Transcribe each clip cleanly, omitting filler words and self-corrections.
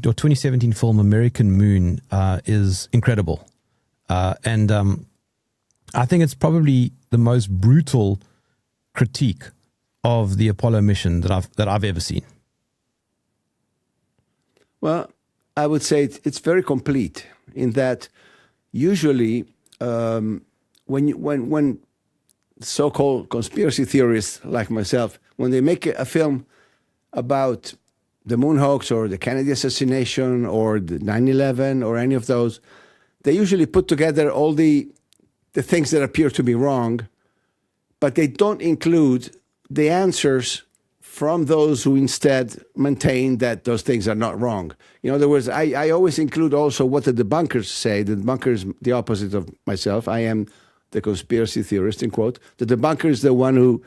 Your 2017 film American Moon is incredible. And I think it's probably the most brutal critique of the Apollo mission that I've ever seen. Well, I would say it's very complete in that usually when so-called conspiracy theorists like myself, when they make a film about the moon hoax or the Kennedy assassination or the 9/11 or any of those, they usually put together all the things that appear to be wrong, but they don't include the answers from those who instead maintain that those things are not wrong. In other words, I always include also what the debunkers say. The debunker is the opposite of myself. I am the conspiracy theorist, in quote. The debunker is the one who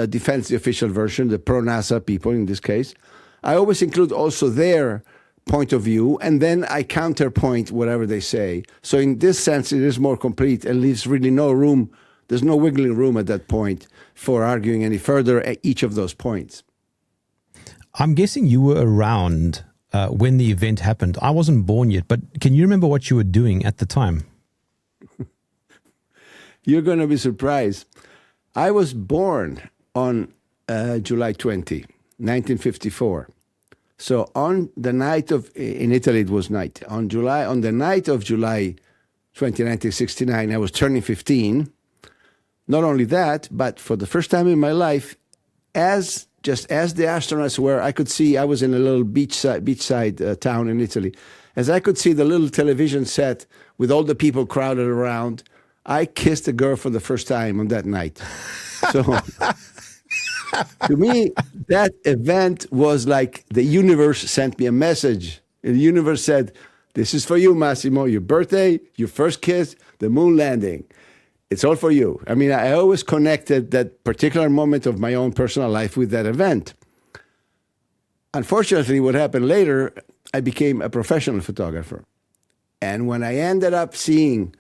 defends the official version, the pro-NASA people in this case. I always include also their point of view, and then I counterpoint whatever they say. So in this sense, it is more complete and leaves really no room. There's no wiggling room at that point for arguing any further at each of those points. I'm guessing you were around when the event happened. I wasn't born yet, but can you remember what you were doing at the time? You're going to be surprised. I was born on July 20, 1954. So on the night of, in Italy it was night, on the night of July 20, 1969, I was turning 15. Not only that, but for the first time in my life, just as the astronauts were, I could see, I was in a little beachside town in Italy. As I could see the little television set with all the people crowded around, I kissed a girl for the first time on that night. So to me, that event was like the universe sent me a message. The universe said, this is for you, Massimo, your birthday, your first kiss, the moon landing. It's all for you. I mean, I always connected that particular moment of my own personal life with that event. Unfortunately, what happened later, I became a professional photographer. And when I ended up seeing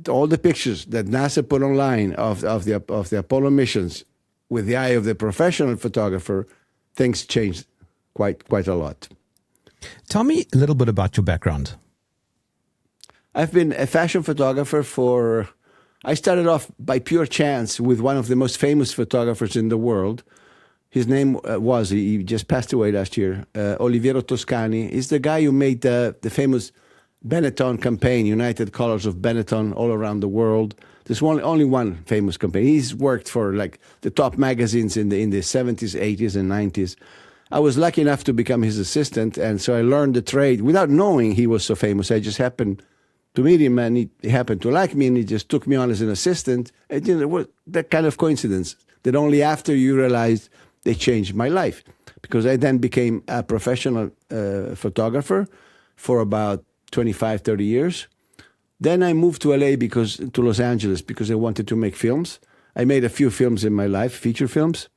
all the pictures that NASA put online of the Apollo missions with the eye of the professional photographer, things changed quite a lot. Tell me a little bit about your background. I've been a fashion photographer I started off by pure chance with one of the most famous photographers in the world. His name he just passed away last year, Oliviero Toscani. He's the guy who made the famous Benetton campaign, United Colors of Benetton, all around the world. There's only one famous campaign. He's worked for like the top magazines in the 70s, 80s, and 90s. I was lucky enough to become his assistant, and so I learned the trade without knowing he was so famous. I just happened to meet him, and he happened to like me, and he just took me on as an assistant. And it was that kind of coincidence that only after you realized they changed my life, because I then became a professional photographer for about 25, 30 years. Then I moved to Los Angeles, because I wanted to make films. I made a few films in my life, feature films.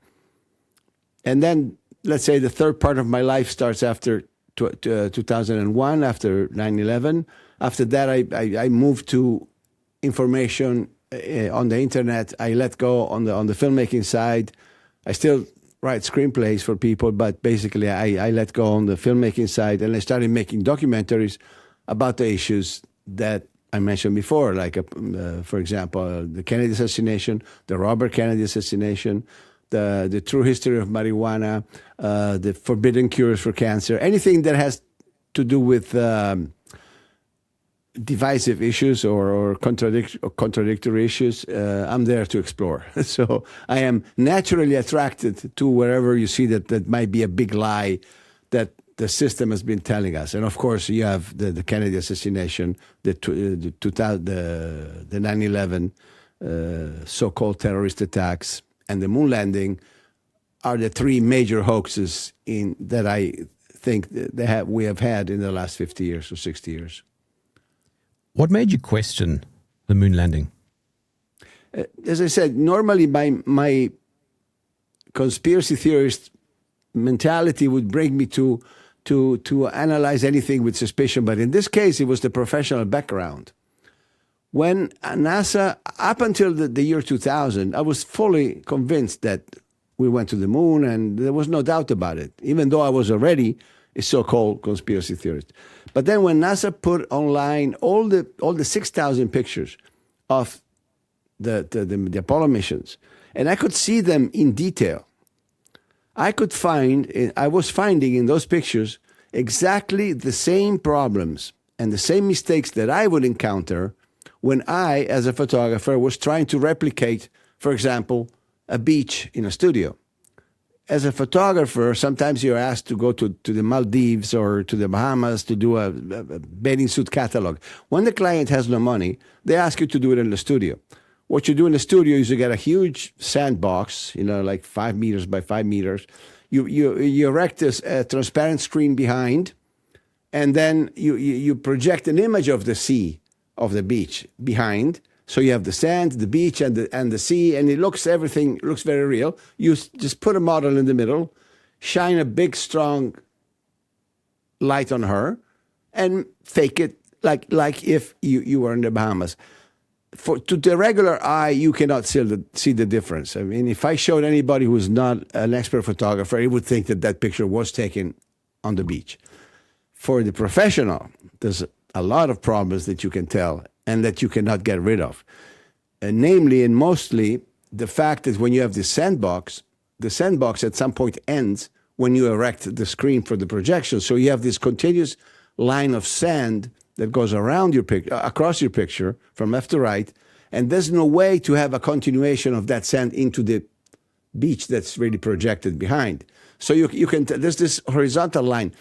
And then, let's say the third part of my life starts after 2001, after 9/11. After that, I moved to information on the internet. I let go on the filmmaking side. I still write screenplays for people, but basically I let go on the filmmaking side, and I started making documentaries about the issues that I mentioned before, like, for example, the Kennedy assassination, the Robert Kennedy assassination, the true history of marijuana, the forbidden cures for cancer, anything that has to do with divisive issues or contradictory issues, I'm there to explore. So I am naturally attracted to wherever you see that might be a big lie that the system has been telling us. And of course, you have the Kennedy assassination, the 9/11 so-called terrorist attacks, and the moon landing are the three major hoaxes that I think we have had in the last 50 years or 60 years. What made you question the moon landing? As I said, normally my conspiracy theorist mentality would bring me to analyze anything with suspicion, but in this case, it was the professional background. When NASA, up until the year 2000, I was fully convinced that we went to the moon, and there was no doubt about it, even though I was already so-called conspiracy theorists. But then when NASA put online all the 6,000 pictures of the Apollo missions, and I could see them in detail, I was finding in those pictures exactly the same problems and the same mistakes that I would encounter when I, as a photographer, was trying to replicate, for example, a beach in a studio. As a photographer, sometimes you're asked to go to the Maldives or to the Bahamas to do a bathing suit catalog. When the client has no money, they ask you to do it in the studio. What you do in the studio is you get a huge sandbox, like 5 meters by 5 meters. You erect a transparent screen behind, and then you project an image of the sea, of the beach behind. So you have the sand, the beach, and the sea, and everything looks very real. You just put a model in the middle, shine a big, strong light on her, and fake it like if you were in the Bahamas. To the regular eye, you cannot see the difference. I mean, if I showed anybody who's not an expert photographer, he would think that picture was taken on the beach. For the professional, there's a lot of problems that you can tell and that you cannot get rid of. Namely and mostly the fact that when you have this sandbox, the sandbox at some point ends when you erect the screen for the projection. So you have this continuous line of sand that goes around across your picture from left to right, and there's no way to have a continuation of that sand into the beach that's really projected behind. So there's this horizontal line.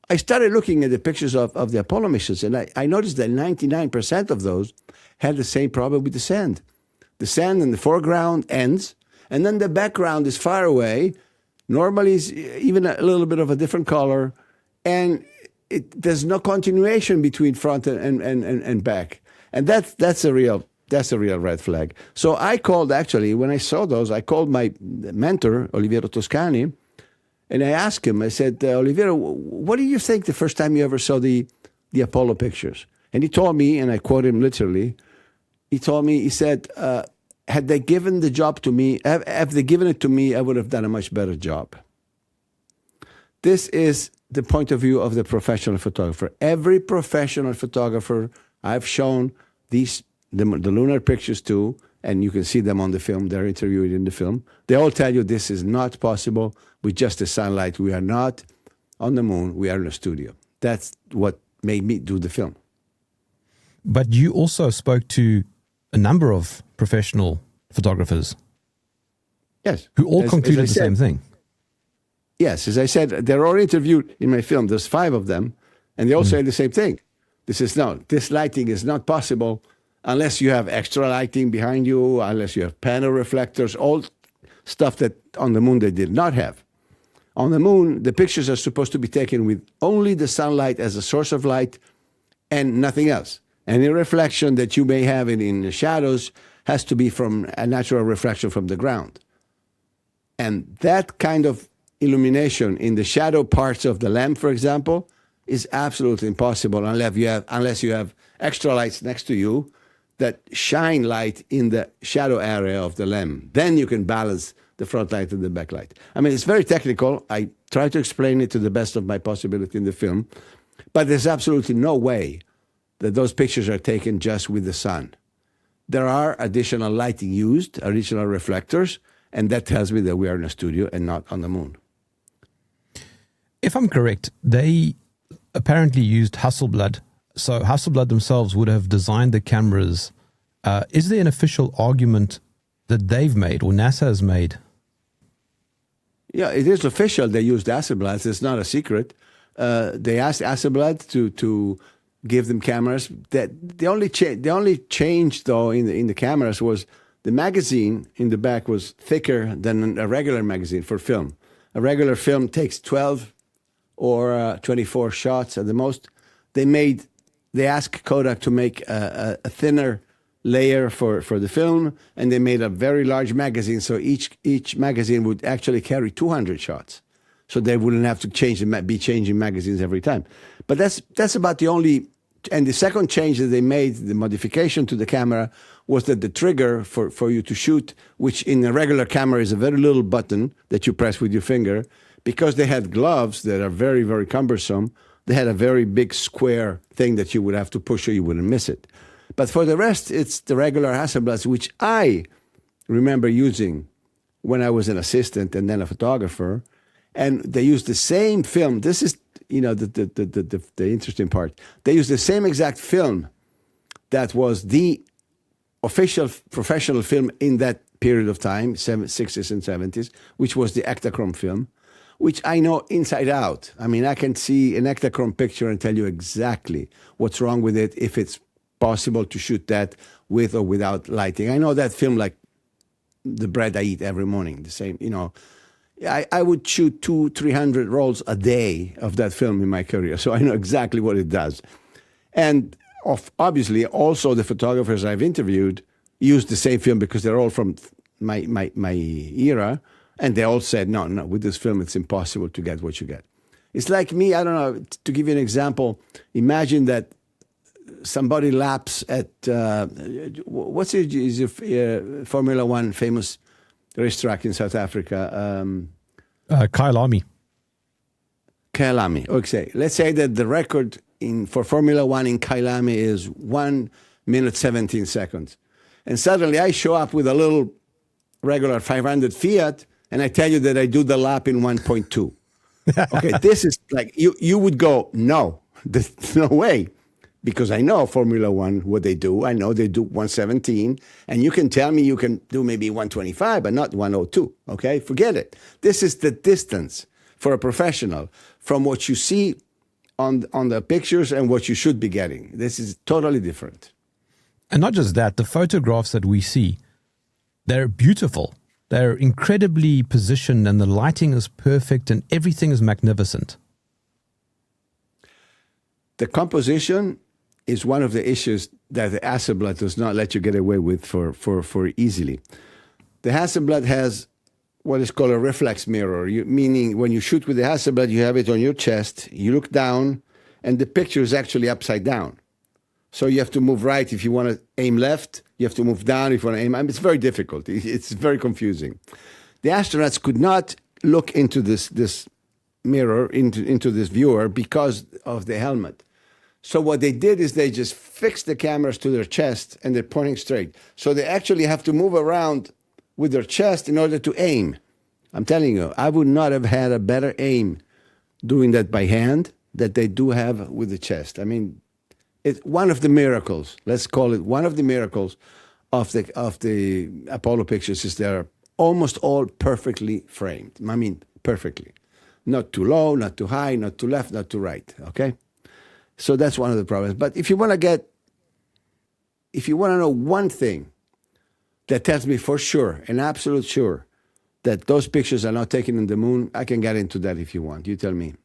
I started looking at the pictures of the Apollo missions, and I noticed that 99% of those had the same problem with the sand. The sand in the foreground ends, and then the background is far away. Normally, it's even a little bit of a different color, and there's no continuation between front and back, and that's a real red flag. So I called, actually, when I saw those, I called my mentor, Oliviero Toscani, and I asked him, I said, Oliviero, what do you think the first time you ever saw the Apollo pictures? And he told me, and I quote him literally, he said, had they given the job to me, have they given it to me, I would have done a much better job. This is the point of view of the professional photographer. Every professional photographer I've shown the lunar pictures to, and you can see them on the film, they're interviewed in the film, they all tell you this is not possible with just the sunlight. We are not on the moon, we are in a studio. That's what made me do the film. But you also spoke to a number of professional photographers. Yes. Who all concluded the same thing. Yes, as I said, they're all interviewed in my film. There's 5 of them, and they all say the same thing. This lighting is not possible unless you have extra lighting behind you, unless you have panel reflectors, all stuff that on the moon they did not have. On the moon, the pictures are supposed to be taken with only the sunlight as a source of light and nothing else. Any reflection that you may have in the shadows has to be from a natural reflection from the ground. And that kind of illumination in the shadow parts of the lamp, for example, is absolutely impossible unless you have extra lights next to you that shine light in the shadow area of the lamp. Then you can balance the front light and the back light. I mean, it's very technical. I try to explain it to the best of my possibility in the film, but there's absolutely no way that those pictures are taken just with the sun. There are additional lighting used, additional reflectors, and that tells me that we are in a studio and not on the moon. If I'm correct, they apparently used Hasselblad. So Hasselblad themselves would have designed the cameras. Is there an official argument that they've made or NASA has made? Yeah, it is official. They used Hasselblad. It's not a secret. They asked Hasselblad to give them cameras. That the only change though in the cameras was the magazine in the back was thicker than a regular magazine for film. A regular film takes 12 or 24 shots at the most. They asked Kodak to make a thinner layer for the film, and they made a very large magazine, so each magazine would actually carry 200 shots. So they wouldn't have to be changing magazines every time. But that's about the only. And the second change that they made, the modification to the camera, was that the trigger for you to shoot, which in a regular camera is a very little button that you press with your finger, Because they had gloves that are very, very cumbersome, they had a very big square thing that you would have to push or you wouldn't miss it. But for the rest, it's the regular Hasselblads, which I remember using when I was an assistant and then a photographer. And they used the same film. This is, the interesting part. They used the same exact film that was the official professional film in that period of time, 60s and 70s, which was the Ektachrome film, which I know inside out. I mean, I can see an Ektachrome picture and tell you exactly what's wrong with it, if it's possible to shoot that with or without lighting. I know that film like the bread I eat every morning, the same, I would shoot 200-300 rolls a day of that film in my career, so I know exactly what it does. And obviously, also the photographers I've interviewed used the same film because they're all from my era, and they all said, no, with this film, it's impossible to get what you get. It's like me, I don't know, to give you an example, imagine that somebody laps at, what's it, is a Formula One famous racetrack in South Africa? Kyalami. Kyalami, okay. Let's say that the record for Formula One in Kyalami is 1 minute 17 seconds. And suddenly I show up with a little regular 500 Fiat, and I tell you that I do the lap in 1.2. Okay, this is like, you would go, no, there's no way. Because I know Formula One, what they do. I know they do 117, and you can tell me you can do maybe 125, but not 102, okay? Forget it. This is the distance for a professional from what you see on the pictures and what you should be getting. This is totally different. And not just that, the photographs that we see, they're beautiful. They're incredibly positioned, and the lighting is perfect, and everything is magnificent. The composition is one of the issues that the Hasselblad does not let you get away with for easily. The Hasselblad has what is called a reflex mirror, meaning when you shoot with the Hasselblad, you have it on your chest, you look down, and the picture is actually upside down. So you have to move right if you want to aim left, you have to move down if you want to aim. I mean, it's very difficult. It's very confusing. The astronauts could not look into this mirror, into this viewer, because of the helmet. So what they did is they just fixed the cameras to their chest, and they're pointing straight. So they actually have to move around with their chest in order to aim. I'm telling you, I would not have had a better aim doing that by hand that they do have with the chest. I mean, it's one of the miracles. Let's call it one of the miracles of the Apollo pictures is they're almost all perfectly framed. I mean, perfectly. Not too low, not too high, not too left, not too right. Okay? So that's one of the problems. But if you want to know one thing that tells me for sure, an absolute sure, that those pictures are not taken in the moon, I can get into that if you want. You tell me.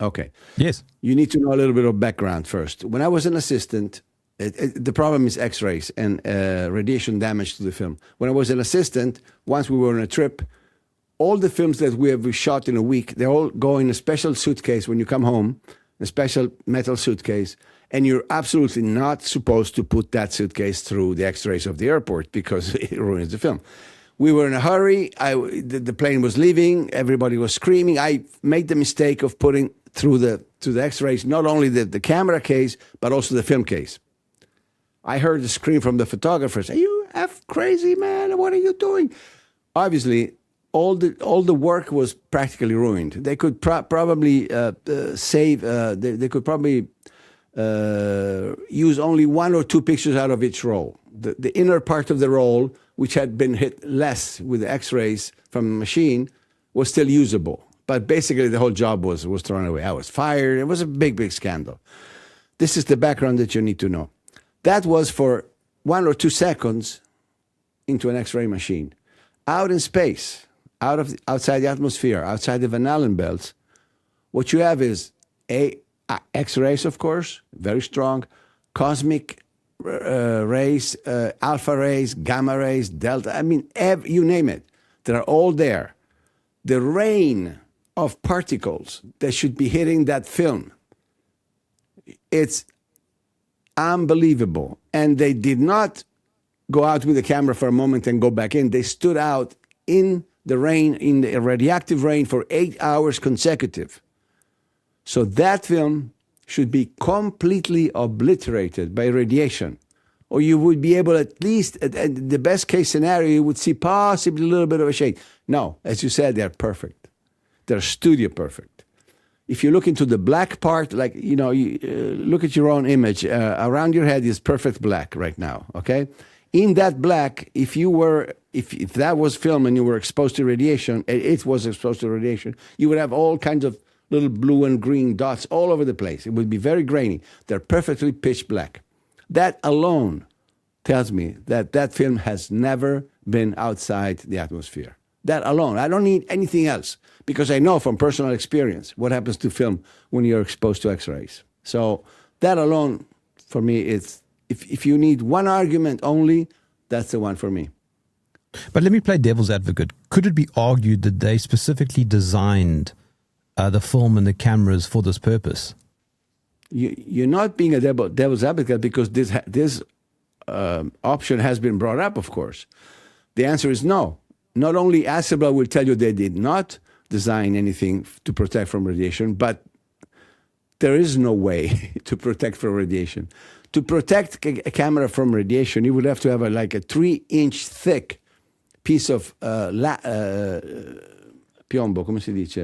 Okay. Yes. You need to know a little bit of background first. When I was an assistant, the problem is X-rays and radiation damage to the film. When I was an assistant, once we were on a trip, all the films that we have shot in a week, they all go in a special suitcase when you come home, a special metal suitcase, and you're absolutely not supposed to put that suitcase through the X-rays of the airport because it ruins the film. We were in a hurry. The plane was leaving. Everybody was screaming. I made the mistake of putting through the X-rays not only the camera case, but also the film case. I heard the scream from the photographers, "Are you crazy, man? What are you doing?" Obviously, all the work was practically ruined. They could probably save. They could probably use only 1 or 2 pictures out of each roll. The inner part of the roll, which had been hit less with the X-rays from the machine, was still usable. But basically, the whole job was thrown away. I was fired. It was a big, big scandal. This is the background that you need to know. That was for 1 or 2 seconds into an X-ray machine. Out in space, outside the atmosphere, outside the Van Allen belts, what you have is X-rays, of course, very strong, cosmic rays, alpha rays, gamma rays, delta. I mean, you name it. They're all there. The rain of particles that should be hitting that film, it's unbelievable. And they did not go out with the camera for a moment and go back in. They stood out in the rain in the radioactive rain for 8 hours consecutive. So that film should be completely obliterated by radiation. Or you would be able, at least, at the best case scenario, you would see possibly a little bit of a shade. No, as you said, they're perfect. They're studio perfect. If you look into the black part, like, you know, you, look at your own image. Around your head is perfect black right now, okay? In that black, if that was film and you were exposed to radiation, it was exposed to radiation, you would have all kinds of little blue and green dots all over the place. It would be very grainy. They're perfectly pitch black. That alone tells me that that film has never been outside the atmosphere. That alone. I don't need anything else, because I know from personal experience what happens to film when you're exposed to X-rays. So that alone, for me, it's if you need one argument only, that's the one for me. But let me play devil's advocate. Could it be argued that they specifically designed the film and the cameras for this purpose? You're not being a devil's advocate, because this option has been brought up, of course. The answer is no. Not only Hasselblad will tell you they did not design anything to protect from radiation, but there is no way to protect from radiation. To protect a camera from radiation, you would have to have like a 3-inch thick piece of piombo, come si dice?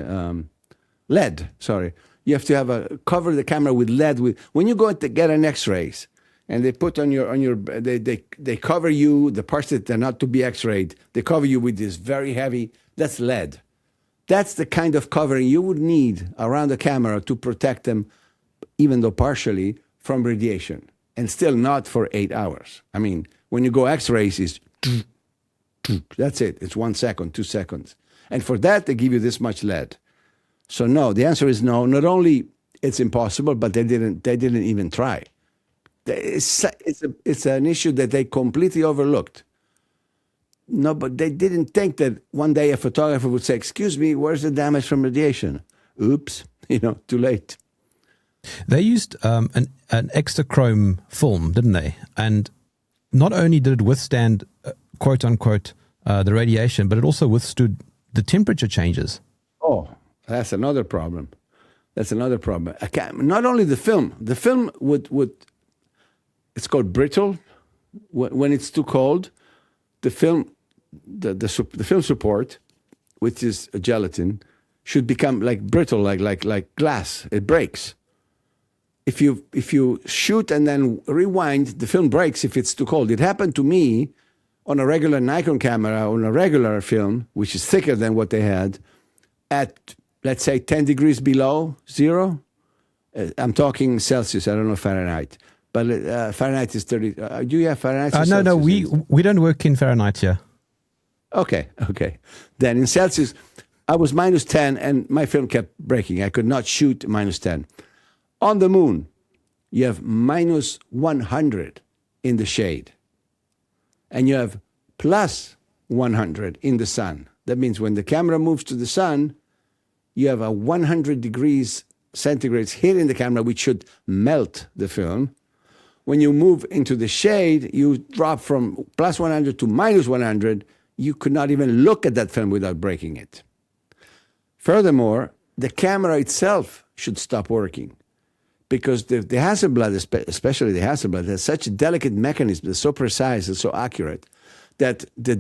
Lead, sorry. You have to have cover the camera with lead. When you go to get an X-rays, and they put on your they cover you, the parts that are not to be X-rayed, they cover you with this very heavy, that's lead. That's the kind of covering you would need around the camera to protect them, even though partially, from radiation, and still not for 8 hours. I mean, when you go X-rays, it's that's it. It's 1 second, 2 seconds. And for that, they give you this much lead. So no, the answer is no. Not only it's impossible, but they didn't even try. It's an issue that they completely overlooked. No, but they didn't think that one day a photographer would say, "Excuse me, where's the damage from radiation?" Oops, too late. They used an extra chrome film, didn't they? And not only did it withstand, quote unquote, the radiation, but it also withstood the temperature changes. Oh, that's another problem. That's another problem. Not only the film would it's called brittle. When it's too cold, the film, the film support, which is a gelatin, should become like brittle, like glass. It breaks. If you shoot and then rewind, the film breaks if it's too cold. It happened to me on a regular Nikon camera, on a regular film, which is thicker than what they had, at, let's say, 10 degrees below zero. I'm talking Celsius, I don't know Fahrenheit. But Fahrenheit is 30. Do you have Fahrenheit? No, we don't work in Fahrenheit here. Okay. Then in Celsius, I was -10 and my film kept breaking. I could not shoot -10. On the moon, you have -100 in the shade. And you have +100 in the sun. That means when the camera moves to the sun, you have a 100 degrees centigrade hit in the camera, which should melt the film. When you move into the shade, you drop from +100 to -100. You could not even look at that film without breaking it. Furthermore, the camera itself should stop working, because the Hasselblad, especially the Hasselblad, has such a delicate mechanism, it's so precise and so accurate, that the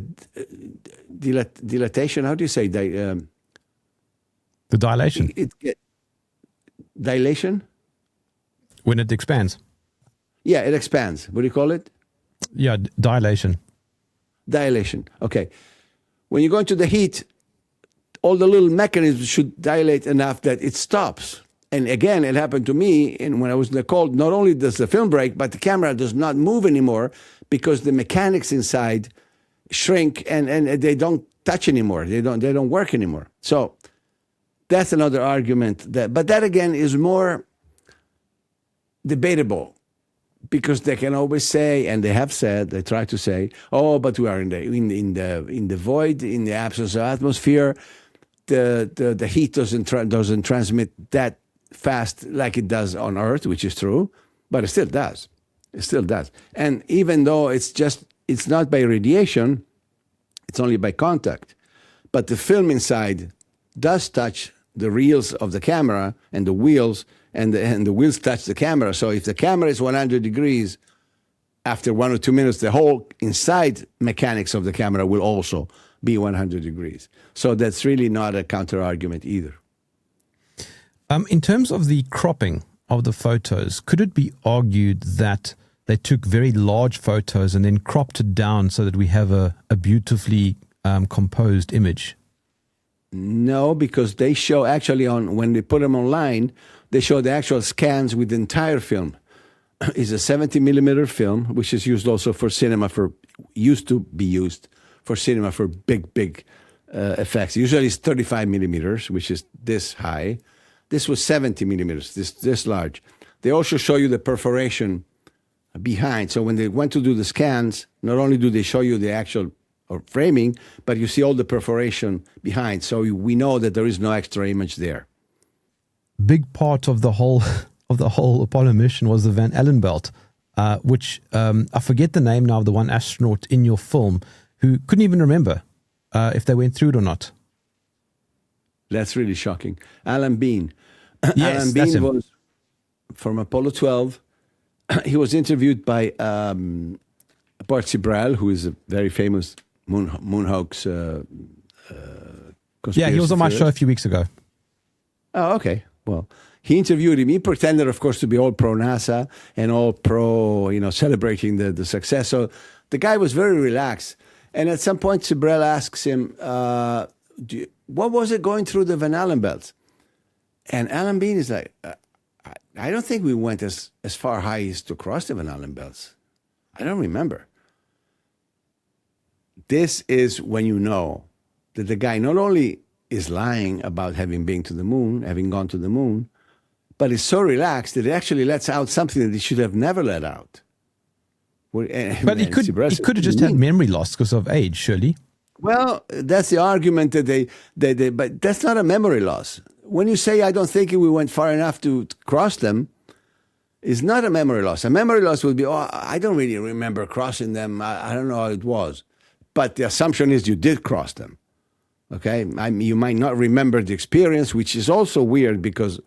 dilatation, how do you say? The dilation. Dilation? When it expands. Yeah, it expands. What do you call it? Yeah, dilation. Dilation. Okay. When you go into the heat, all the little mechanisms should dilate enough that it stops. And again, it happened to me when I was in the cold. Not only does the film break, but the camera does not move anymore because the mechanics inside shrink and they don't touch anymore. They don't work anymore. So that's another argument. But that again is more debatable, because they can always say, and they have said, they try to say, "Oh, but we are in the void, in the absence of atmosphere. The heat doesn't transmit that fast like it does on Earth," which is true, but it still does. It still does. And even though it's not by radiation, it's only by contact. but the film inside does touch the reels of the camera and the wheels, and the wheels touch the camera. So if the camera is 100 degrees, after 1 or 2 minutes, the whole inside mechanics of the camera will also be 100 degrees. So that's really not a counter argument either. In terms of the cropping of the photos, could it be argued that they took very large photos and then cropped it down so that we have a beautifully composed image? No, because they show actually when they put them online, they show the actual scans with the entire film. It's a 70 millimeter film, which is used also for cinema, used to be used for cinema for big effects. Usually it's 35 millimeters, which is this high. This was 70 millimeters, this large. They also show you the perforation behind. So when they went to do the scans, not only do they show you the actual framing, but you see all the perforation behind. So we know that there is no extra image there. Big part of the whole Apollo mission was the Van Allen belt, which I forget the name now of the one astronaut in your film who couldn't even remember if they went through it or not. That's really shocking. Alan Bean. Yes, Alan Bean was from Apollo 12. He was interviewed by Bart Sibrel, who is a very famous moon hoax conspiracy Yeah, he was on my theorist. show a few weeks ago. Oh, okay. Well, he interviewed him. He pretended, of course, to be all pro-NASA and all pro, celebrating the success. So the guy was very relaxed. And at some point, Sibrel asks him, what was it going through the Van Allen belts? And Alan Bean is like, I don't think we went as far high as to cross the Van Allen belts. I don't remember. This is when you know that the guy not only is lying about having been to the moon, having gone to the moon, but is so relaxed that it actually lets out something that he should have never let out. But he could have just had memory loss because of age, surely. Well, that's the argument that they but that's not a memory loss. When you say, I don't think we went far enough to cross them, it's not a memory loss. A memory loss would be, I don't really remember crossing them. I don't know how it was. But the assumption is you did cross them. Okay? You might not remember the experience, which is also weird because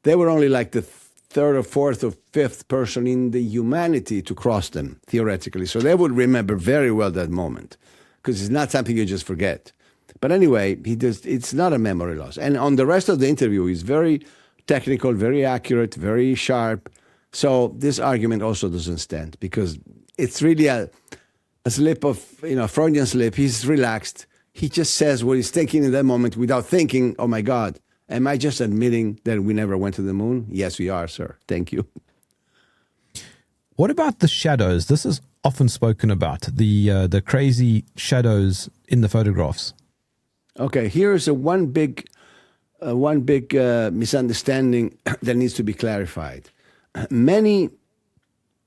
they were only like the third or fourth or fifth person in the humanity to cross them, theoretically. So they would remember very well that moment because it's not something you just forget. But anyway, it's not a memory loss. And on the rest of the interview, he's very technical, very accurate, very sharp. So this argument also doesn't stand because it's really a slip of, Freudian slip. He's relaxed. He just says what he's thinking in that moment without thinking, oh my God, am I just admitting that we never went to the moon? Yes, we are, sir. Thank you. What about the shadows? This is often spoken about, the crazy shadows in the photographs. Okay, here is one big misunderstanding that needs to be clarified. Many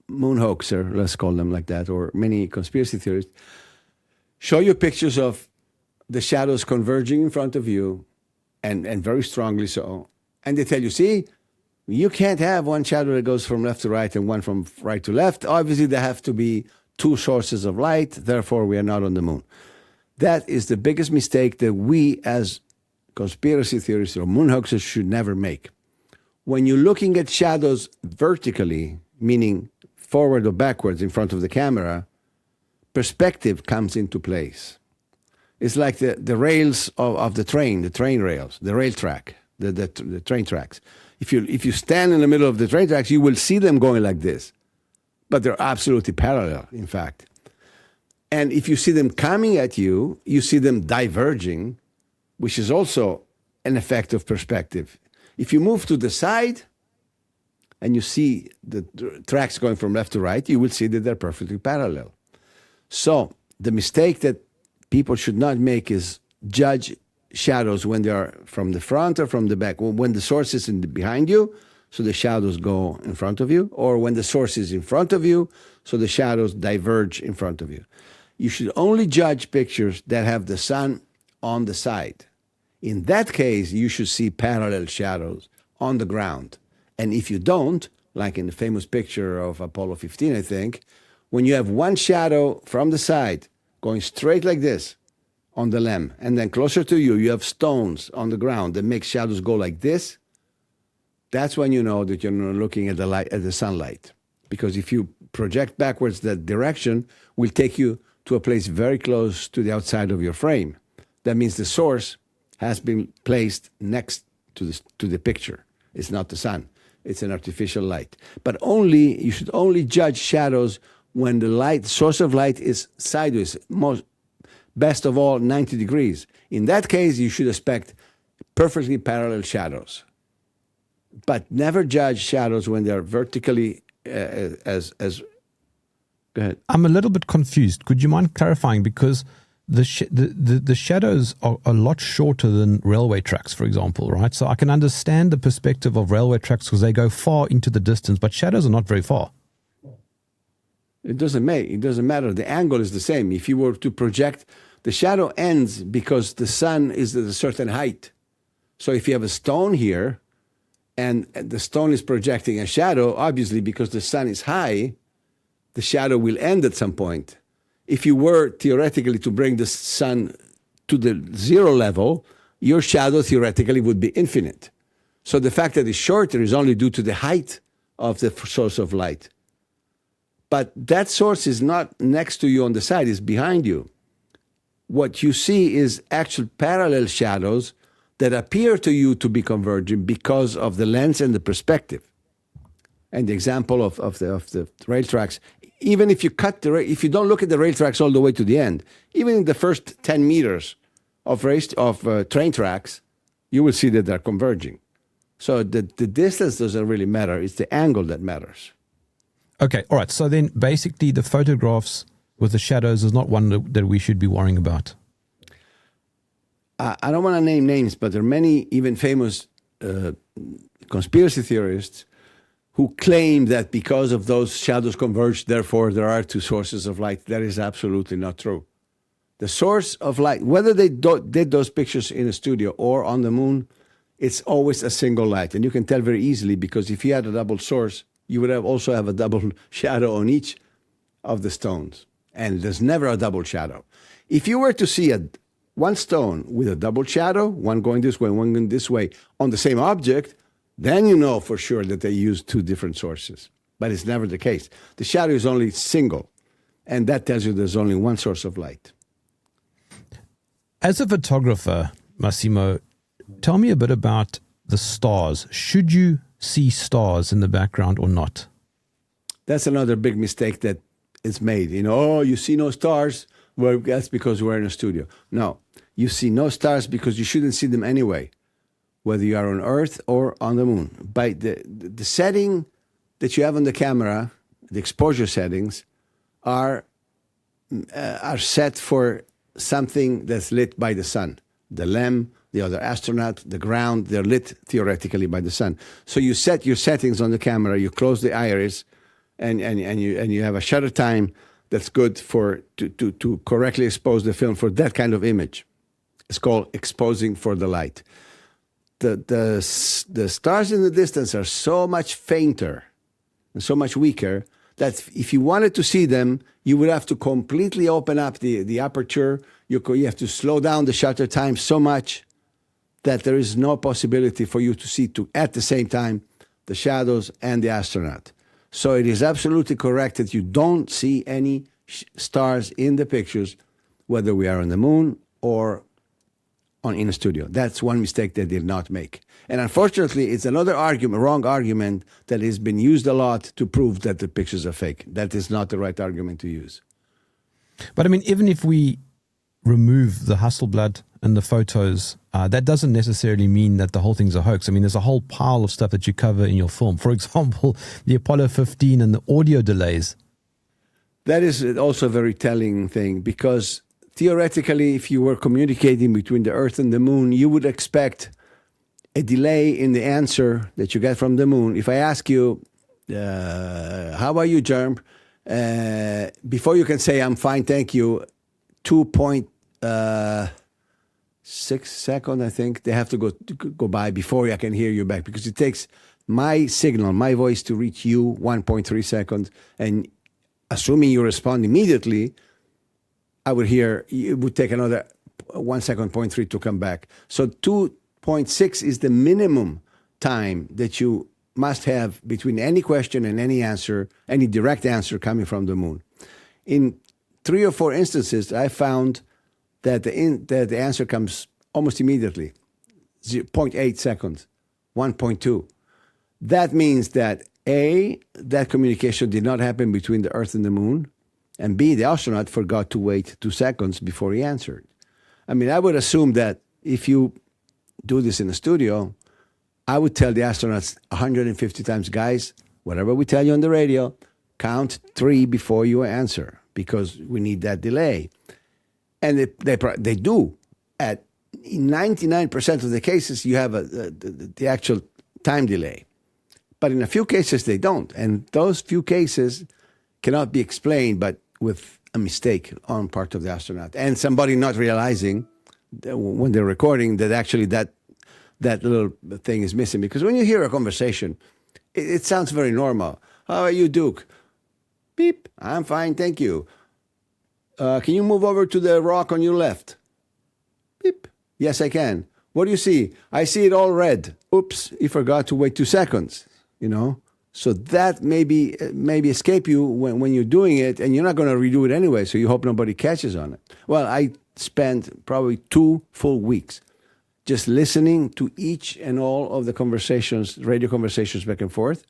moon hoaxer, let's call them like that, or many conspiracy theorists, show you pictures of the shadows converging in front of you, and very strongly so. And they tell you, see, you can't have one shadow that goes from left to right and one from right to left. Obviously, there have to be two sources of light. Therefore, we are not on the moon. That is the biggest mistake that we as conspiracy theorists or moon hoaxers should never make. When you're looking at shadows vertically, meaning forward or backwards in front of the camera, perspective comes into place. It's like the rails of the train rails, the rail track, the train tracks. If you stand in the middle of the train tracks, you will see them going like this. But they're absolutely parallel, in fact. And if you see them coming at you, you see them diverging, which is also an effect of perspective. If you move to the side and you see the tracks going from left to right, you will see that they're perfectly parallel. So the mistake that people should not make is judge shadows when they are from the front or from the back. Well, when the source is behind you, so the shadows go in front of you, or when the source is in front of you, so the shadows diverge in front of you. You should only judge pictures that have the sun on the side. In that case, you should see parallel shadows on the ground. And if you don't, like in the famous picture of Apollo 15, I think, when you have one shadow from the side going straight like this on the lamp, and then closer to you, you have stones on the ground that make shadows go like this, that's when you know that you're not looking at the light, at the sunlight. Because if you project backwards, that direction will take you to a place very close to the outside of your frame. That means the source has been placed next to the picture. It's not the sun. It's an artificial light. But you should only judge shadows when the source of light is sideways, best of all 90 degrees. In that case, you should expect perfectly parallel shadows. But never judge shadows when they're vertically Go ahead. I'm a little bit confused. Could you mind clarifying? Because the shadows are a lot shorter than railway tracks, for example, right? So I can understand the perspective of railway tracks because they go far into the distance, but shadows are not very far. It doesn't matter. The angle is the same. If you were to project, the shadow ends because the sun is at a certain height. So if you have a stone here, and the stone is projecting a shadow, obviously because the sun is high, the shadow will end at some point. If you were theoretically to bring the sun to the zero level, your shadow theoretically would be infinite. So the fact that it's shorter is only due to the height of the source of light. But that source is not next to you on the side, it's behind you. What you see is actual parallel shadows that appear to you to be converging because of the lens and the perspective. And the example of the rail tracks, even if you if you don't look at the rail tracks all the way to the end, even in the first 10 meters of train tracks, you will see that they're converging. So the distance doesn't really matter. It's the angle that matters. Okay, all right. So then basically the photographs with the shadows is not one that we should be worrying about. I don't want to name names, but there are many even famous conspiracy theorists who claim that because of those shadows converge, therefore there are two sources of light. That is absolutely not true. The source of light, whether they did those pictures in a studio or on the moon, it's always a single light. And you can tell very easily because if you had a double source, you would also have a double shadow on each of the stones. And there's never a double shadow. If you were to see one stone with a double shadow, one going this way, one going this way, on the same object, then you know for sure that they use two different sources. But it's never the case. The shadow is only single, and that tells you there's only one source of light. As a photographer, Massimo, tell me a bit about the stars. Should you see stars in the background or not? That's another big mistake that is made. You see no stars? Well, that's because we're in a studio. No, you see no stars because you shouldn't see them anyway, whether you are on Earth or on the moon. By the setting that you have on the camera, the exposure settings, are set for something that's lit by the sun. The lamp, the other astronaut, the ground, they're lit theoretically by the sun. So you set your settings on the camera, you close the iris, and you have a shutter time that's good to correctly expose the film for that kind of image. It's called exposing for the light. The stars in the distance are so much fainter and so much weaker that if you wanted to see them, you would have to completely open up the aperture. You have to slow down the shutter time so much that there is no possibility for you to see at the same time the shadows and the astronaut. So it is absolutely correct that you don't see any stars in the pictures, whether we are on the moon or in a studio. That's one mistake they did not make. And unfortunately, it's another wrong argument that has been used a lot to prove that the pictures are fake. That is not the right argument to use. But I mean, even if we remove the Hasselblad and the photos, that doesn't necessarily mean that the whole thing's a hoax. I mean, there's a whole pile of stuff that you cover in your film. For example, the Apollo 15 and the audio delays. That is also a very telling thing because theoretically, if you were communicating between the Earth and the moon, you would expect a delay in the answer that you get from the moon. If I ask you, how are you, Jerm? Before you can say, I'm fine, thank you, 2.6 seconds, I think, they have to go by before I can hear you back because it takes my signal, my voice to reach you 1.3 seconds. And assuming you respond immediately, it would take another 1 second, 0.3 to come back. So 2.6 is the minimum time that you must have between any question and any answer, any direct answer coming from the moon. In 3 or 4 instances, I found that the answer comes almost immediately, 0.8 seconds, 1.2. That means that A, that communication did not happen between the Earth and the moon, and B, the astronaut forgot to wait 2 seconds before he answered. I mean, I would assume that if you do this in a studio, I would tell the astronauts 150 times, guys, whatever we tell you on the radio, count 3 before you answer, because we need that delay. And they do. In 99% of the cases, you have the actual time delay. But in a few cases, they don't. And those few cases cannot be explained but with a mistake on part of the astronaut. And somebody not realizing when they're recording that actually that little thing is missing. Because when you hear a conversation, it sounds very normal. How are you, Duke? Beep. I'm fine, thank you. Can you move over to the rock on your left? Beep. Yes, I can. What do you see? I see it all red. Oops, you forgot to wait 2 seconds. So that maybe escape you when you're doing it, and you're not going to redo it anyway, so you hope nobody catches on it. Well, I spent probably 2 full weeks just listening to each and all of the conversations, radio conversations back and forth,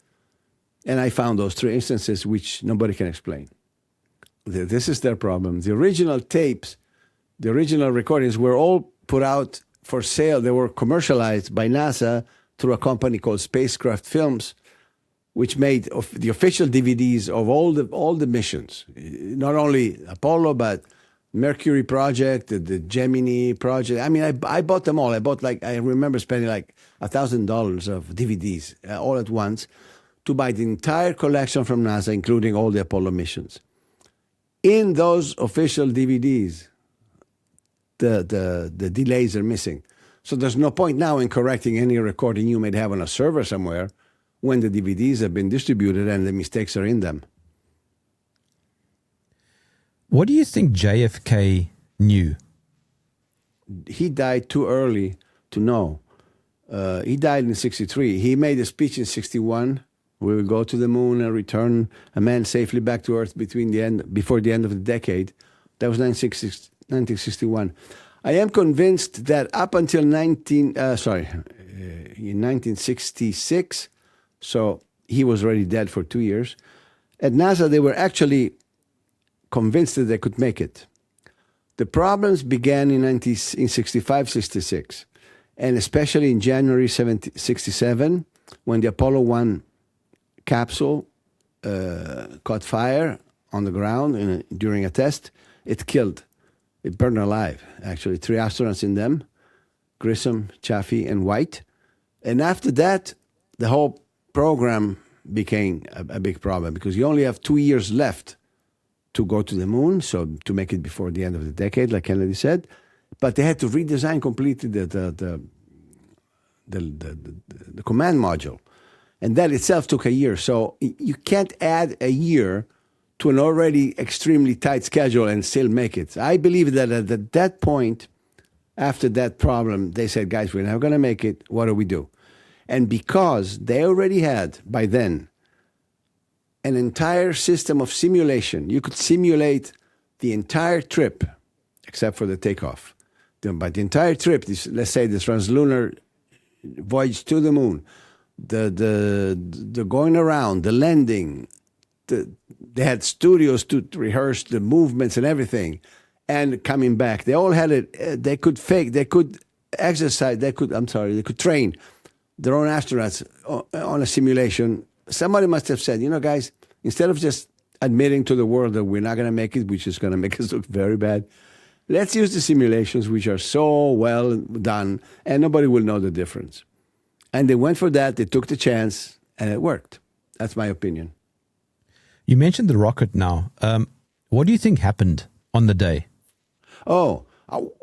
and I found those 3 instances which nobody can explain. This is their problem. The original tapes, the original recordings were all put out for sale. They were commercialized by NASA through a company called Spacecraft Films, which made the official DVDs of all the missions, not only Apollo, but Mercury project, the Gemini project. I mean, I bought them all. I remember spending like $1,000 of DVDs all at once to buy the entire collection from NASA, including all the Apollo missions. In those official DVDs, the delays are missing. So there's no point now in correcting any recording you may have on a server somewhere when the DVDs have been distributed and the mistakes are in them. What do you think JFK knew? He died too early to know. He died in 1963. He made a speech in 1961. We will go to the moon and return a man safely back to Earth before the end of the decade. That was 1961. I am convinced that up until in 1966, so he was already dead for 2 years, at NASA they were actually convinced that they could make it. The problems began in 1965, 66, and especially in January 67, when the Apollo 1 capsule caught fire on the ground during a test. It burned alive, actually. 3 astronauts in them, Grissom, Chaffee, and White. And after that, the whole program became a big problem because you only have 2 years left to go to the moon, so to make it before the end of the decade, like Kennedy said. But they had to redesign completely the command module. And that itself took a year. So you can't add a year to an already extremely tight schedule and still make it. I believe that at that point, after that problem, they said, guys, we're not going to make it. What do we do? And because they already had, by then, an entire system of simulation, you could simulate the entire trip, except for the takeoff. But the entire trip, let's say the translunar voyage to the moon, the going around, the landing, they had studios to rehearse the movements and everything, and coming back. They all had it. They could fake. They could exercise. They could train their own astronauts on a simulation. Somebody must have said, guys, instead of just admitting to the world that we're not going to make it, which is going to make us look very bad, let's use the simulations, which are so well done, and nobody will know the difference. And they went for that. They took the chance, and it worked. That's my opinion. You mentioned the rocket now. What do you think happened on the day? Oh,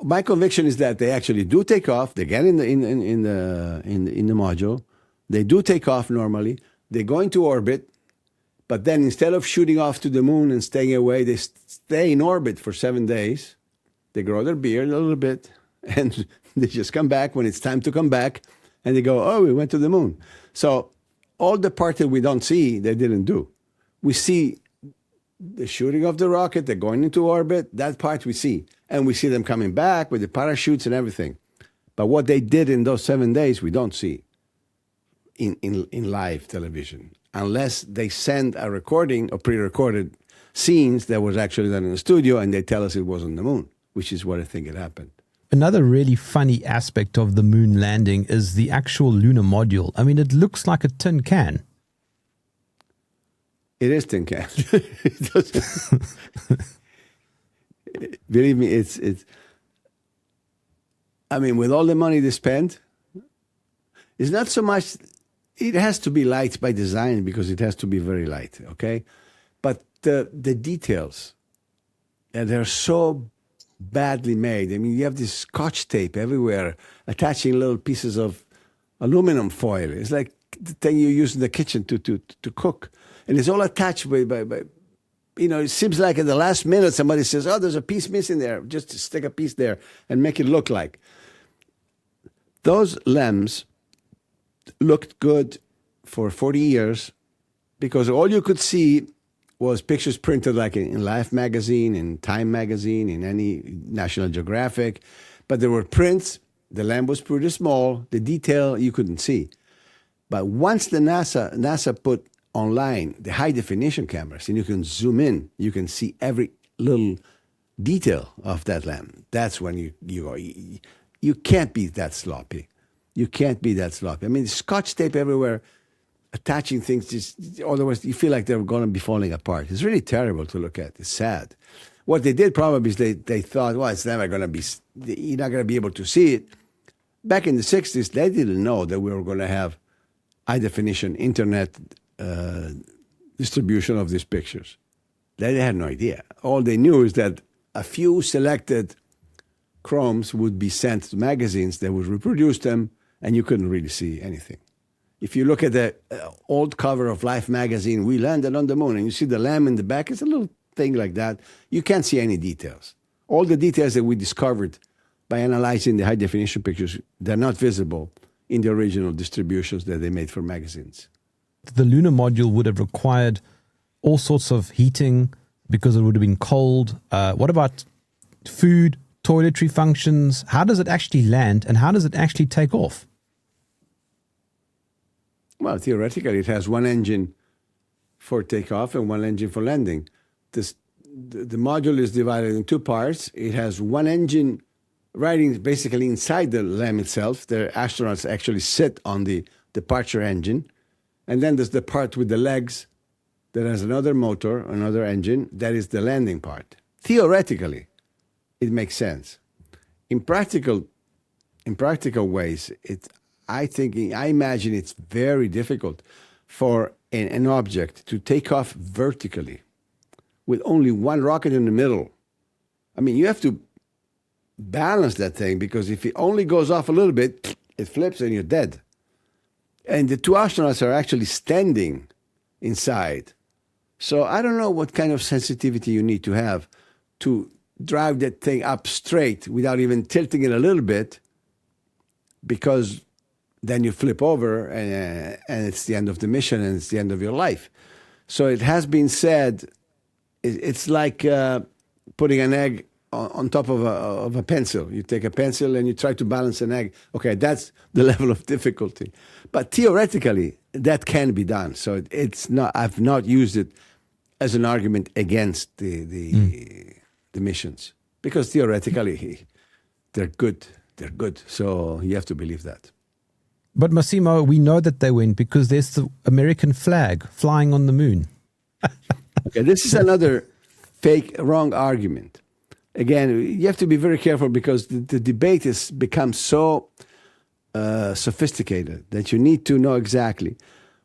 my conviction is that they actually do take off. They get in the module. They do take off normally. They go into orbit, but then instead of shooting off to the moon and staying away, they stay in orbit for 7 days. They grow their beard a little bit, And they just come back when it's time to come back, and they go, oh, we went to the moon. So all the part that we don't see, they didn't do. We see the shooting of the rocket, they're going into orbit, that part we see. And we see them coming back with the parachutes and everything. But what they did in those 7 days, we don't see in live television, unless they send a recording or pre-recorded scenes that was actually done in the studio, and they tell us it was on the moon, which is what I think it happened. Another really funny aspect of the moon landing is the actual lunar module. I mean, it looks like a tin can. It is tin can. It doesn't. Believe me, it's. I mean, with all the money they spent, it's not so much. It has to be light by design because it has to be very light, okay? But the details, and they're so badly made. I mean, you have this Scotch tape everywhere attaching little pieces of aluminum foil. It's like the thing you use in the kitchen to cook. And it's all attached by, you know, it seems like at the last minute somebody says, oh, there's a piece missing there. Just stick a piece there and make it look like. Those lamps looked good for 40 years because all you could see was pictures printed like in Life magazine, in Time magazine, in any National Geographic. But there were prints. The lamp was pretty small. The detail you couldn't see. But once the NASA put online the high definition cameras, and you can zoom in, you can see every little detail of that lamp. That's when you go, you can't be that sloppy. You can't be that sloppy. I mean, Scotch tape everywhere, attaching things, just otherwise you feel like they're going to be falling apart. It's really terrible to look at. It's sad. What they did probably is they thought, well, it's never going to be, you're not going to be able to see it. Back in the 60s, they didn't know that we were going to have high-definition internet distribution of these pictures. They had no idea. All they knew is that a few selected chromes would be sent to magazines that would reproduce them, and you couldn't really see anything. If you look at the old cover of Life magazine, we landed on the moon, and you see the lamp in the back, it's a little thing like that. You can't see any details. All the details that we discovered by analyzing the high-definition pictures, they're not visible in the original distributions that they made for magazines. The lunar module would have required all sorts of heating because it would have been cold. What about food, toiletry functions? How does it actually land, and how does it actually take off? Well, theoretically, it has one engine for takeoff and one engine for landing. The module is divided in two parts. It has one engine riding basically inside the lamp itself. The astronauts actually sit on the departure engine. And then there's the part with the legs that has another motor, another engine. That is the landing part. Theoretically, it makes sense. In practical ways, I imagine it's very difficult for an object to take off vertically with only one rocket in the middle. I mean, you have to balance that thing, because if it only goes off a little bit, it flips and you're dead. And the two astronauts are actually standing inside. So I don't know what kind of sensitivity you need to have to drive that thing up straight without even tilting it a little bit, because then you flip over and it's the end of the mission and it's the end of your life. So it has been said, it's like putting an egg on top of a pencil. You take a pencil and you try to balance an egg. Okay, that's the level of difficulty. But theoretically, that can be done. So it's not. I've not used it as an argument against the missions, because theoretically they're good. They're good. So you have to believe that. But Massimo, we know that they went because there's the American flag flying on the moon. Okay, this is another wrong argument. Again, you have to be very careful, because the debate has become so sophisticated that you need to know exactly.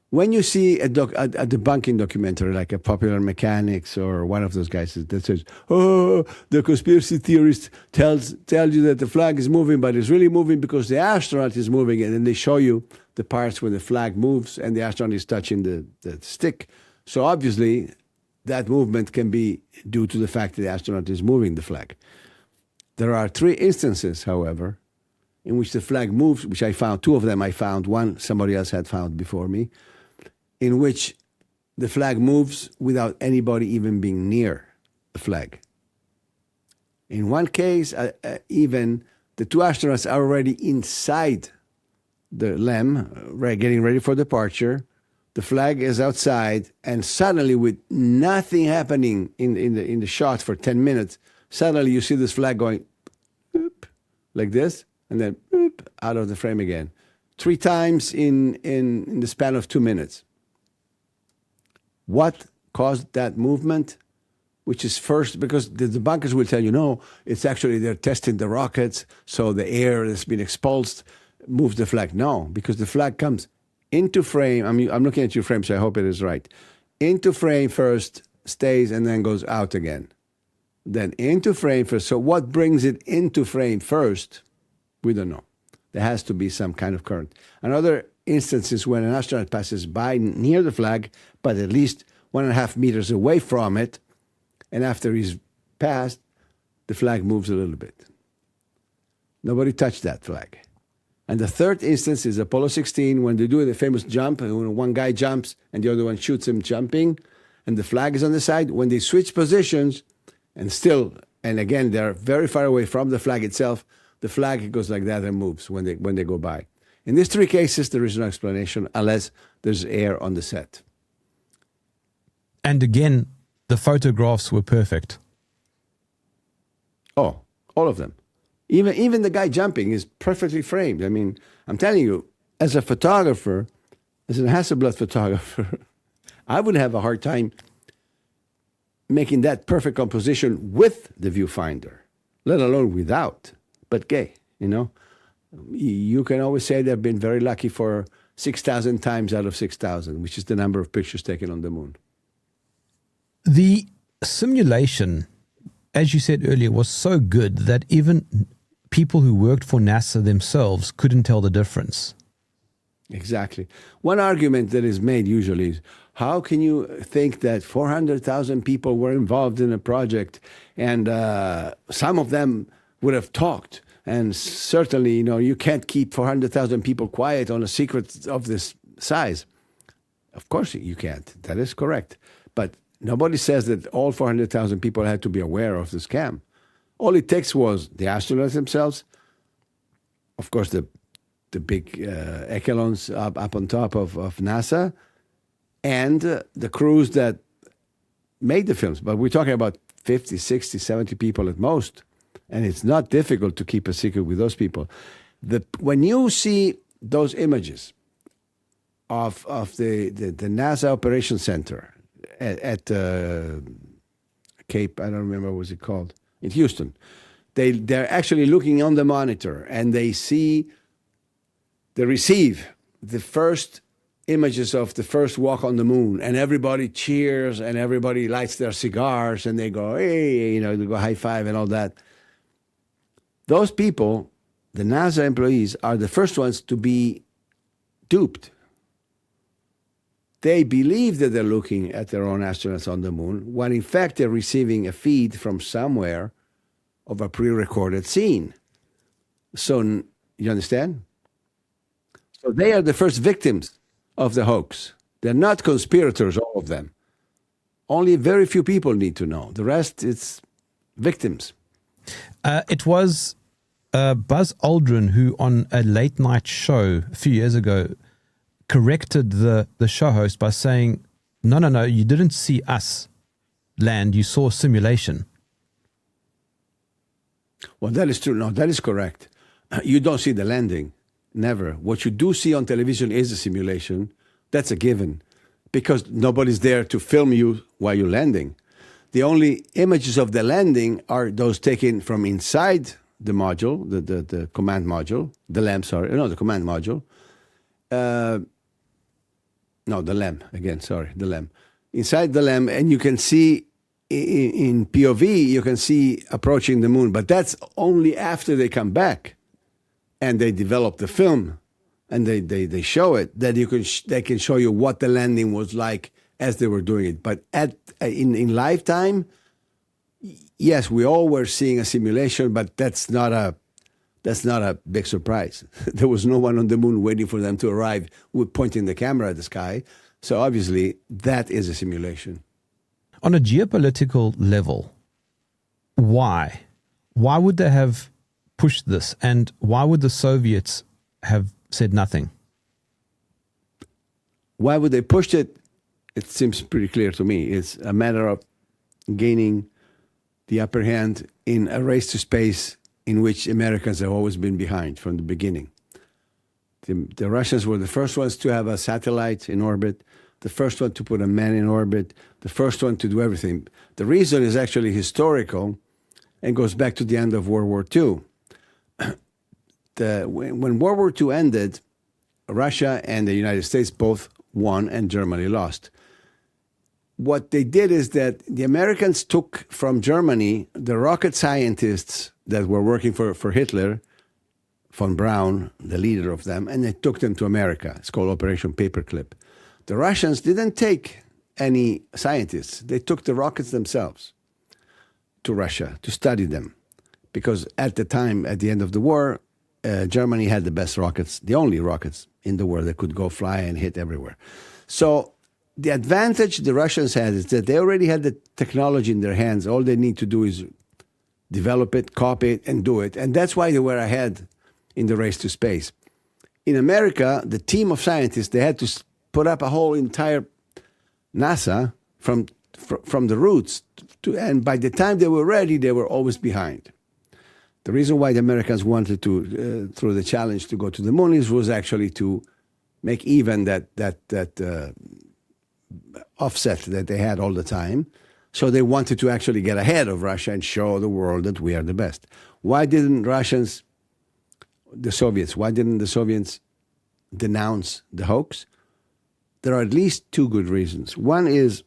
When you see a debunking documentary like a Popular Mechanics or one of those guys that says, oh, the conspiracy theorists tell you that the flag is moving, but it's really moving because the astronaut is moving, and then they show you the parts where the flag moves and the astronaut is touching the stick. So obviously, that movement can be due to the fact that the astronaut is moving the flag. There are 3 instances, however, in which the flag moves, which I found. 2 of them I found, one somebody else had found before me, in which the flag moves without anybody even being near the flag. In one case, even the 2 astronauts are already inside the LEM, getting ready for departure. The flag is outside, and suddenly, with nothing happening in the shot for 10 minutes, suddenly you see this flag going boop, like this, and then boop, out of the frame again. 3 times in the span of 2 minutes. What caused that movement? Which is first, because the debunkers will tell you, no, it's actually they're testing the rockets, so the air that's been expulsed moves the flag. No, because the flag comes into frame. I'm looking at your frame, so I hope it is right. Into frame first, stays, and then goes out again. Then into frame first. So what brings it into frame first? We don't know. There has to be some kind of current. Another instance is when an astronaut passes by near the flag, but at least 1.5 meters away from it, and after he's passed, the flag moves a little bit. Nobody touched that flag. And the third instance is Apollo 16, when they do the famous jump, and when one guy jumps and the other one shoots him jumping, and the flag is on the side. When they switch positions, and again, they're very far away from the flag itself, the flag goes like that and moves when they go by. In these 3 cases, there is no explanation unless there's air on the set. And again, the photographs were perfect. Oh, all of them. Even the guy jumping is perfectly framed. I mean, I'm telling you, as a photographer, as a Hasselblad photographer, I would have a hard time making that perfect composition with the viewfinder, let alone without. But you can always say they've been very lucky for 6,000 times out of 6,000, which is the number of pictures taken on the moon. The simulation, as you said earlier, was so good that even people who worked for NASA themselves couldn't tell the difference. Exactly. One argument that is made usually is, how can you think that 400,000 people were involved in a project and some of them would have talked? And certainly, you can't keep 400,000 people quiet on a secret of this size. Of course you can't. That is correct. But nobody says that all 400,000 people had to be aware of the scam. All it takes was the astronauts themselves, of course, the big echelons up on top of NASA, and the crews that made the films. But we're talking about 50, 60, 70 people at most. And it's not difficult to keep a secret with those people. When you see those images of the NASA Operations Center at Cape, I don't remember what it called, in Houston, they're actually looking on the monitor and they receive the first images of the first walk on the moon, and everybody cheers and everybody lights their cigars and they go, hey, they go high five and all that. Those people, the NASA employees, are the first ones to be duped. They believe that they're looking at their own astronauts on the moon, when in fact they're receiving a feed from somewhere of a pre-recorded scene. So, you understand? So they are the first victims of the hoax. They're not conspirators, all of them. Only very few people need to know. The rest, it's victims. It was Buzz Aldrin who, on a late night show a few years ago, corrected the show host by saying, no, you didn't see us land, you saw simulation. Well, that is true. No, that is correct. You don't see the landing. Never. What you do see on television is a simulation. That's a given, because nobody's there to film you while you're landing. The only images of the landing are those taken from inside the module, the command module, the LEM, the command module. The LEM, again, the LEM. Inside the LEM, and you can see in POV, you can see approaching the moon, but that's only after they come back and they develop the film and they show it, that they can show you what the landing was like as they were doing it. But in lifetime, yes, we all were seeing a simulation, but that's not a big surprise. There was no one on the moon waiting for them to arrive with pointing the camera at the sky. So obviously, that is a simulation. On a geopolitical level, why? Why would they have pushed this? And why would the Soviets have said nothing? Why would they push it? It seems pretty clear to me. It's a matter of gaining the upper hand in a race to space in which Americans have always been behind from the beginning. The Russians were the first ones to have a satellite in orbit, the first one to put a man in orbit, the first one to do everything. The reason is actually historical and goes back to the end of World War II. When World War II ended, Russia and the United States both won and Germany lost. What they did is that the Americans took from Germany the rocket scientists that were working for Hitler, von Braun, the leader of them, and they took them to America. It's called Operation Paperclip. The Russians didn't take any scientists. They took the rockets themselves to Russia to study them. Because at the time, at the end of the war, Germany had the best rockets, the only rockets in the world that could go fly and hit everywhere. So the advantage the Russians had is that they already had the technology in their hands. All they need to do is develop it, copy it, and do it. And that's why they were ahead in the race to space. In America, the team of scientists, they had to put up a whole entire NASA from the roots. And by the time they were ready, they were always behind. The reason why the Americans wanted to, through the challenge to go to the moon, was actually to make even that offset that they had all the time. So they wanted to actually get ahead of Russia and show the world that we are the best. Why didn't the Soviets denounce the hoax? There are at least two good reasons. One is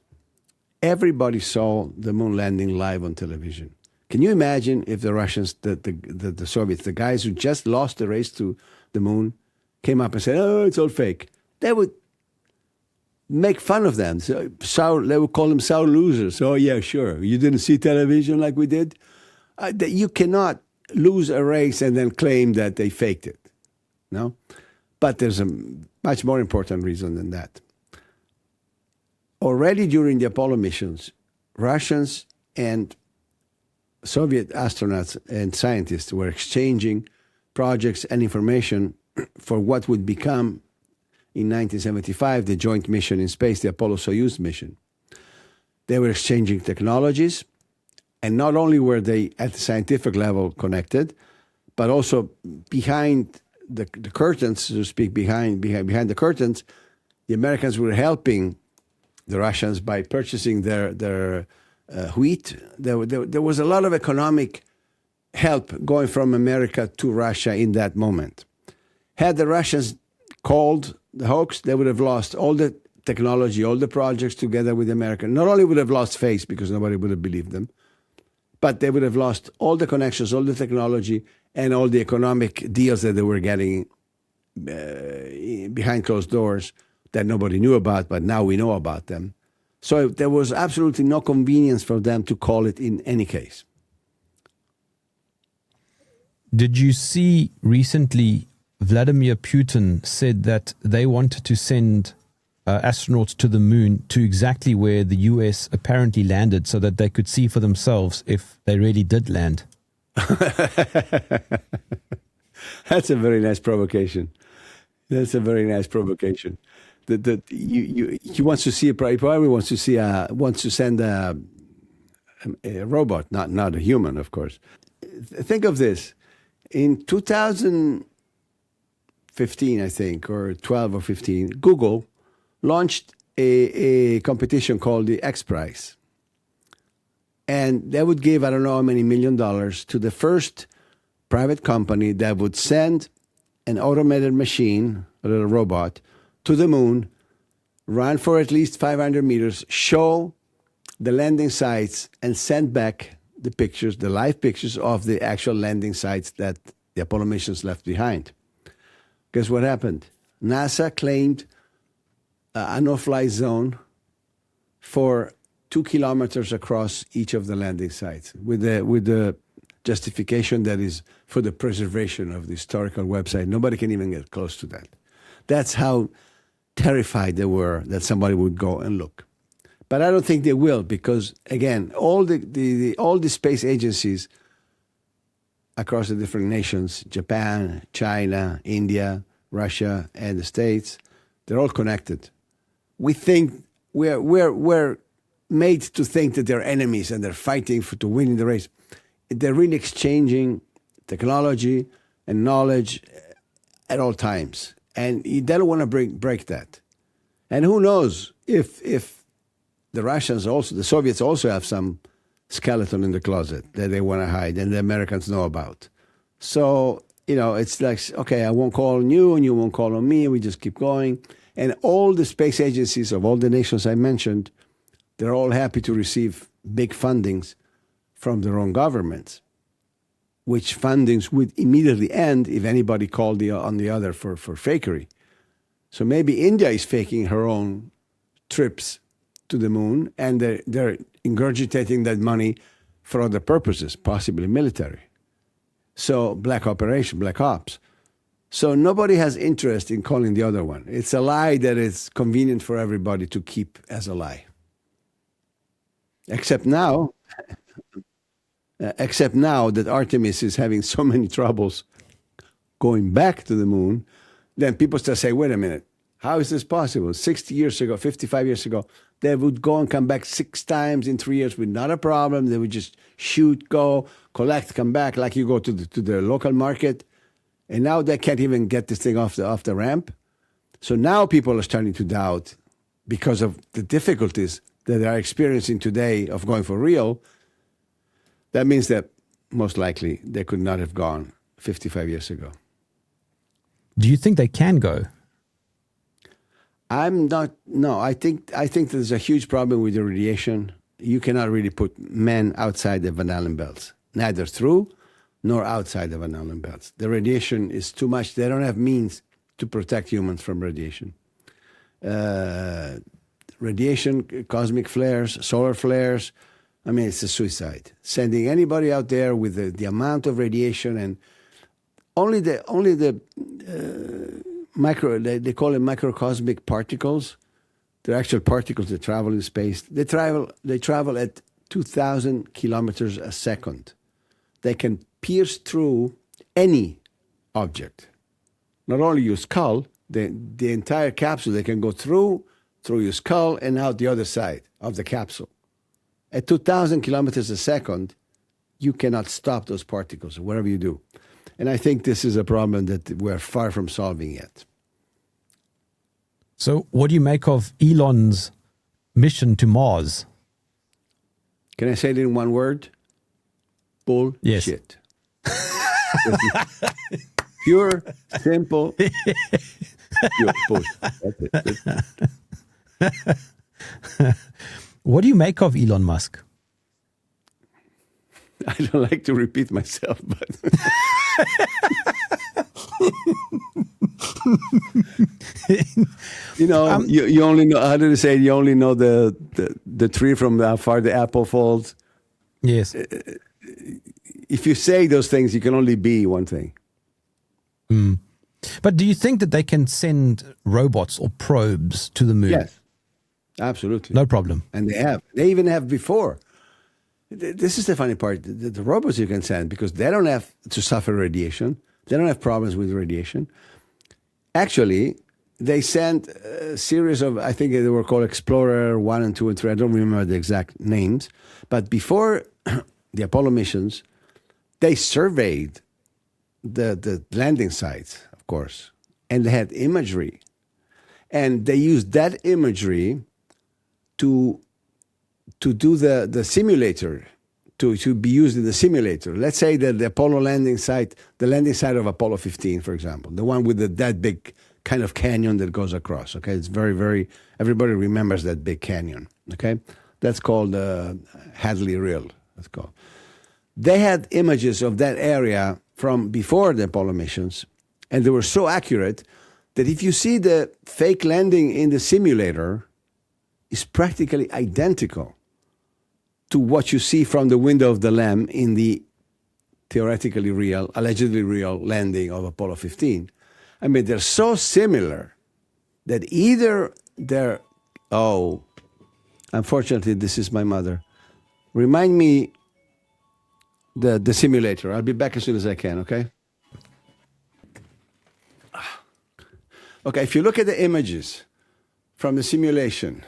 everybody saw the moon landing live on television. Can you imagine if the Russians, the Soviets, the guys who just lost the race to the moon, came up and said, "Oh, it's all fake"? They would make fun of them. So they would call them sour losers. Oh, yeah, sure. You didn't see television like we did? You cannot lose a race and then claim that they faked it. No? But there's a much more important reason than that. Already during the Apollo missions, Russians and Soviet astronauts and scientists were exchanging projects and information for what would become, in 1975, the joint mission in space, the Apollo-Soyuz mission. They were exchanging technologies, and not only were they at the scientific level connected, but also behind the curtains, so to speak, behind the curtains, the Americans were helping the Russians by purchasing their wheat. There was a lot of economic help going from America to Russia in that moment. Had the Russians called the hoax, they would have lost all the technology, all the projects together with America. Not only would have lost face because nobody would have believed them, but they would have lost all the connections, all the technology, and all the economic deals that they were getting behind closed doors that nobody knew about, but now we know about them. So there was absolutely no convenience for them to call it in any case. Did you see recently Vladimir Putin said that they wanted to send astronauts to the moon to exactly where the US apparently landed so that they could see for themselves if they really did land? That's a very nice provocation. That's a very nice provocation. He wants to see probably wants to send a robot, not a human, of course. Think of this: in 2015, I think, or 12 or 15, Google launched a competition called the X Prize, and they would give I don't know how many $1 million to the first private company that would send an automated machine, a little robot, to the moon, run for at least 500 meters, show the landing sites, and send back the pictures, the live pictures of the actual landing sites that the Apollo missions left behind. Guess what happened? NASA claimed a no-fly zone for 2 kilometers across each of the landing sites with the justification that is for the preservation of the historical website. Nobody can even get close to that. That's how terrified they were that somebody would go and look. But I don't think they will, because again, all the space agencies across the different nations, Japan, China, India, Russia, and the States, they're all connected. We think we're made to think that they're enemies and they're fighting to win in the race. They're really exchanging technology and knowledge at all times. And they don't want to break that. And who knows if the Russians also, the Soviets also have some skeleton in the closet that they want to hide and the Americans know about. So, it's like, okay, I won't call on you and you won't call on me. We just keep going. And all the space agencies of all the nations I mentioned, they're all happy to receive big fundings from their own governments, which fundings would immediately end if anybody called on the other for fakery. So maybe India is faking her own trips to the moon, and they're ingurgitating that money for other purposes, possibly military. So black ops. So nobody has interest in calling the other one. It's a lie that is convenient for everybody to keep as a lie. Except now that Artemis is having so many troubles going back to the moon, then people start saying, wait a minute, how is this possible? 60 years ago, 55 years ago, they would go and come back 6 times in 3 years with not a problem. They would just shoot, go, collect, come back, like you go to the local market. And now they can't even get this thing off the ramp. So now people are starting to doubt, because of the difficulties that they are experiencing today of going for real. That means that most likely they could not have gone 55 years ago. Do you think they can go? I think there's a huge problem with the radiation. You cannot really put men outside the Van Allen belts, neither through nor outside the Van Allen belts. The radiation is too much. They don't have means to protect humans from radiation. Radiation, cosmic flares, solar flares, I mean, it's a suicide. Sending anybody out there with the amount of radiation, and only the they call it microcosmic particles. They're actual particles that travel in space. They travel at 2,000 kilometers a second. They can pierce through any object. Not only your skull, the entire capsule, they can go through your skull and out the other side of the capsule. At 2,000 kilometers a second, you cannot stop those particles, whatever you do. And I think this is a problem that we're far from solving yet. So what do you make of Elon's mission to Mars? Can I say it in one word? Bullshit. Yes. Pure, simple, pure bullshit. That's it. What do you make of Elon Musk? I don't like to repeat myself, but you only know, how do they say, you only know the tree from how far the apple falls. Yes. If you say those things, you can only be one thing. Mm. But do you think that they can send robots or probes to the moon? Yes, absolutely. No problem. And they have. They even have before. This is the funny part. The robots you can send, because they don't have to suffer radiation. They don't have problems with radiation. Actually, they sent a series of, I think they were called Explorer 1 and 2 and 3. I don't remember the exact names. But before the Apollo missions, they surveyed the landing sites, of course. And they had imagery. And they used that imagery to do the simulator, to be used in the simulator. Let's say that the Apollo landing site, the landing site of Apollo 15, for example, the one with that big kind of canyon that goes across, okay? It's very, very, everybody remembers that big canyon, okay? That's called Hadley Rill, that's called. They had images of that area from before the Apollo missions, and they were so accurate that if you see the fake landing in the simulator, it's practically identical to what you see from the window of the LEM in the theoretically real, allegedly real landing of Apollo 15. I mean, they're so similar that either they're, oh, unfortunately, this is my mother. Remind me the simulator. I'll be back as soon as I can, okay? Okay, if you look at the images from the simulation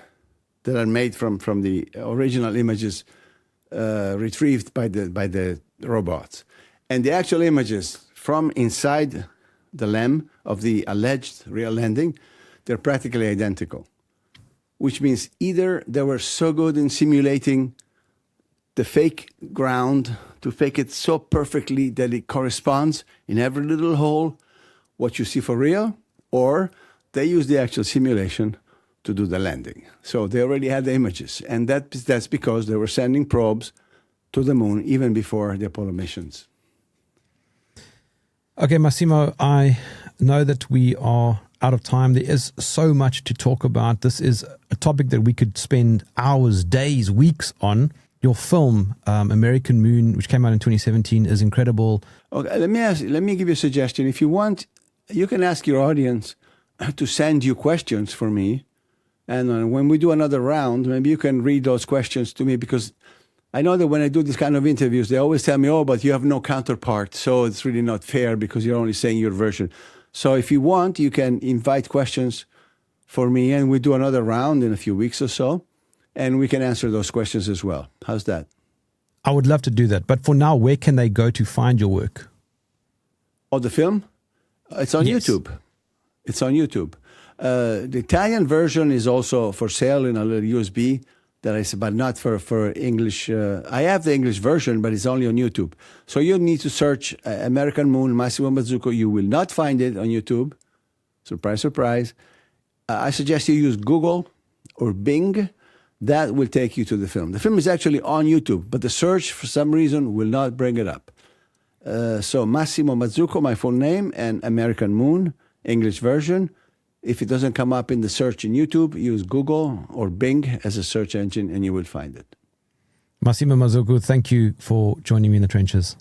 that are made from the original images retrieved by the robots, and the actual images from inside the LEM of the alleged real landing, they're practically identical, which means either they were so good in simulating the fake ground to fake it so perfectly that it corresponds in every little hole what you see for real, or they use the actual simulation to do the landing. So they already had the images, and that's because they were sending probes to the moon even before the Apollo missions. Okay, Massimo, I know that we are out of time. There is so much to talk about. This is a topic that we could spend hours, days, weeks on. Your film, American Moon, which came out in 2017, is incredible. Okay, let me give you a suggestion. If you want, you can ask your audience to send you questions for me. And when we do another round, maybe you can read those questions to me, because I know that when I do this kind of interviews, they always tell me, oh, but you have no counterpart, so it's really not fair because you're only saying your version. So if you want, you can invite questions for me, and we do another round in a few weeks or so, and we can answer those questions as well. How's that? I would love to do that. But for now, where can they go to find your work? Oh, the film? It's on YouTube. It's on YouTube. The Italian version is also for sale in a little USB that I said, but not for English. I have the English version, but it's only on YouTube. So you need to search American Moon, Massimo Mazzucco. You will not find it on YouTube. Surprise, surprise. I suggest you use Google or Bing. That will take you to the film. The film is actually on YouTube, but the search, for some reason, will not bring it up. So Massimo Mazzucco, my full name, and American Moon, English version. If it doesn't come up in the search in YouTube, use Google or Bing as a search engine and you will find it. Massimo Mazzucco, thank you for joining me in the trenches.